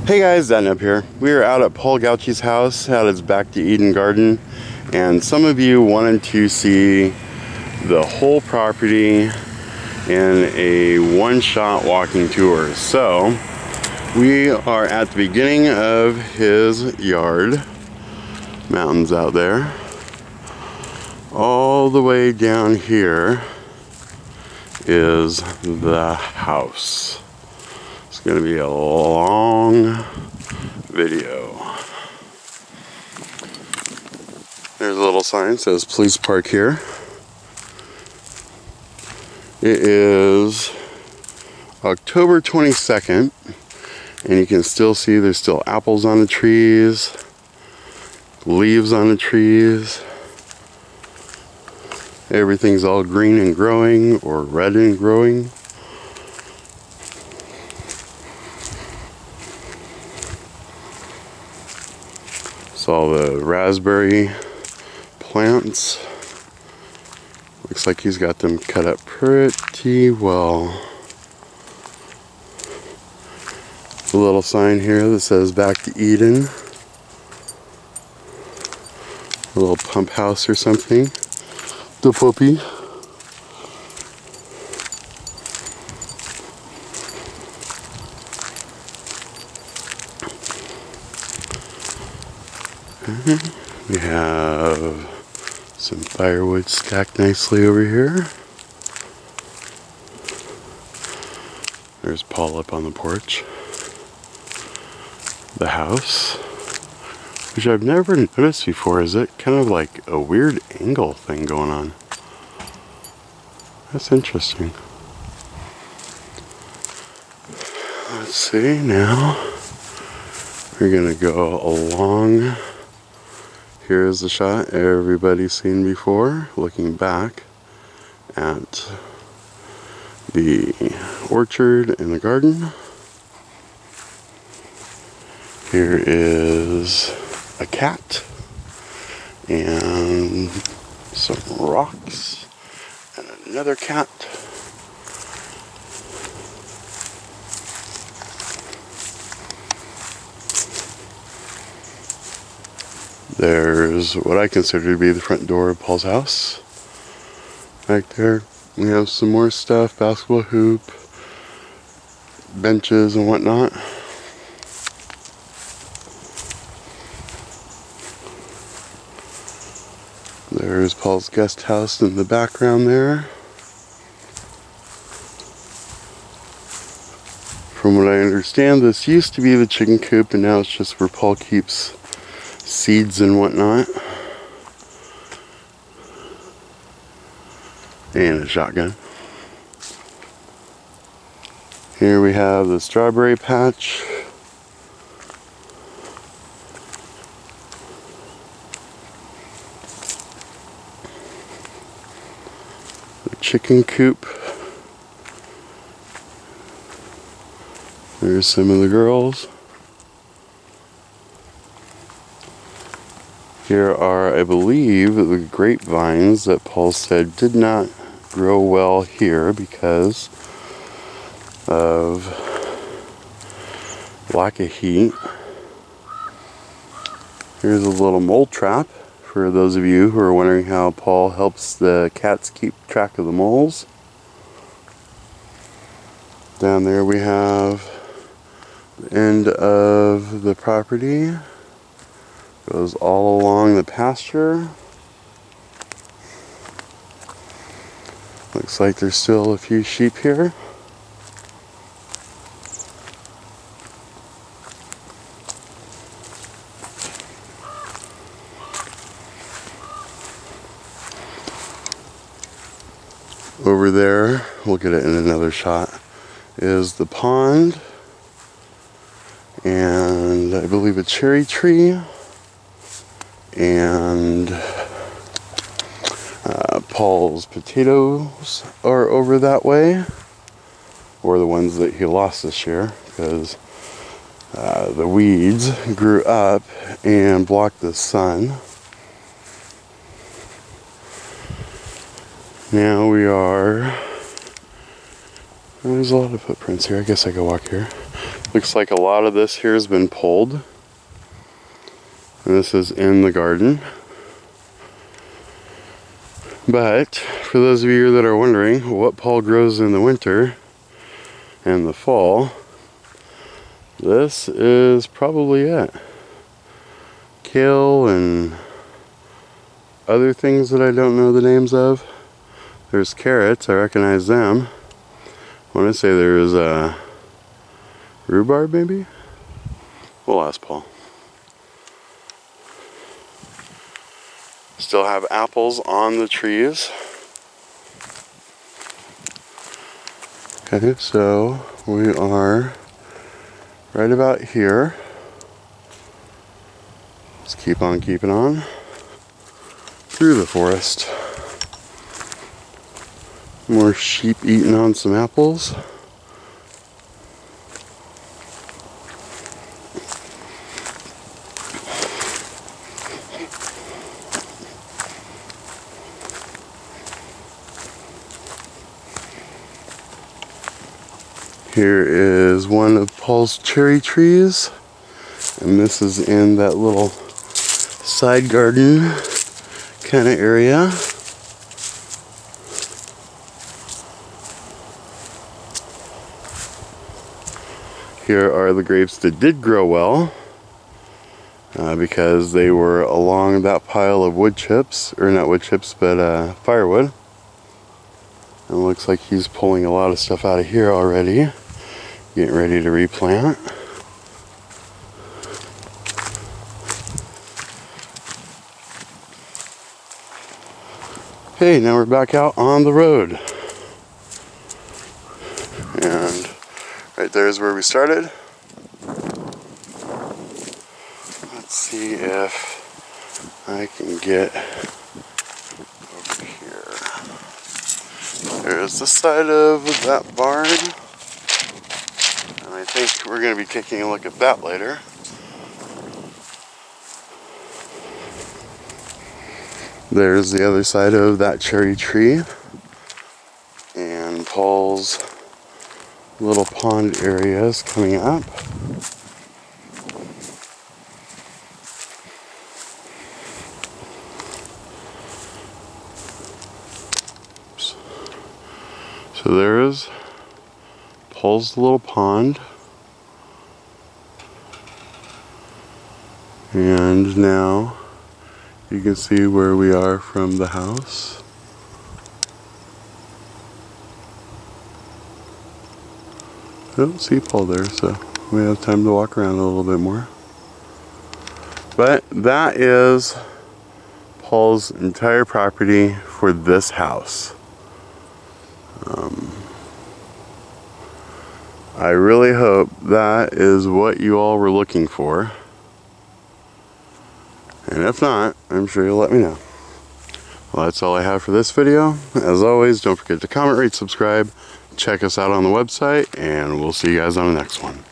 Hey guys, Thatnub here. We are out at Paul Gauchi's house at his Back to Eden garden, and some of you wanted to see the whole property in a one-shot walking tour. So we are at the beginning of his yard. Mountains out there. All the way down here is the house. It's going to be a long video. There's a little sign that says please park here. It is October 22nd, and you can still see there's still apples on the trees, leaves on the trees. Everything's all green and growing, or red and growing. It's all the raspberry plants. Looks like he's got them cut up pretty well. A little sign here that says Back to Eden. A little pump house or something. The puppy. We have some firewood stacked nicely over here. There's Paul up on the porch. The house, which I've never noticed before, is it kind of like a weird angle thing going on. That's interesting. Let's see, now we're gonna go along. Here's the shot everybody's seen before, looking back at the orchard and the garden. Here is a cat and some rocks and another cat. There's what I consider to be the front door of Paul's house. Right there, we have some more stuff, basketball hoop, benches and whatnot. There's Paul's guest house in the background there. From what I understand, this used to be the chicken coop, and now it's just where Paul keeps seeds and whatnot. And a shotgun. Here we have the strawberry patch. The chicken coop. There's some of the girls. Here are, I believe, the grapevines that Paul said did not grow well here because of lack of heat. Here's a little mole trap for those of you who are wondering how Paul helps the cats keep track of the moles. Down there we have the end of the property. Goes all along the pasture. Looks like there's still a few sheep here. Over there, we'll get it in another shot, is the pond. And I believe a cherry tree. And Paul's potatoes are over that way, or the ones that he lost this year because the weeds grew up and blocked the sun. Now we are, there's a lot of footprints here. I guess I could walk here. Looks like a lot of this here has been pulled. And this is in the garden. But for those of you that are wondering what Paul grows in the winter and the fall, this is probably it. Kale and other things that I don't know the names of. There's carrots, I recognize them. I want to say there's rhubarb maybe? We'll ask Paul. Still have apples on the trees. Okay, so we are right about here. Let's keep on keeping on through the forest. More sheep eating on some apples. Here is one of Paul's cherry trees, and this is in that little side garden kind of area. Here are the grapes that did grow well because they were along that pile of wood chips, or not wood chips, but firewood. And it looks like he's pulling a lot of stuff out of here already, getting ready to replant. Okay, now we're back out on the road. And right there is where we started. Let's see if I can get over here. There's the side of that barn. And I think we're going to be taking a look at that later. There's the other side of that cherry tree. And Paul's little pond area is coming up. Oops. So there is Paul's little pond. And now you can see where we are from the house. I don't see Paul there, so we have time to walk around a little bit more. But that is Paul's entire property for this house. I really hope that is what you all were looking for. And if not, I'm sure you'll let me know. Well, that's all I have for this video. As always, don't forget to comment, rate, subscribe, check us out on the website, and we'll see you guys on the next one.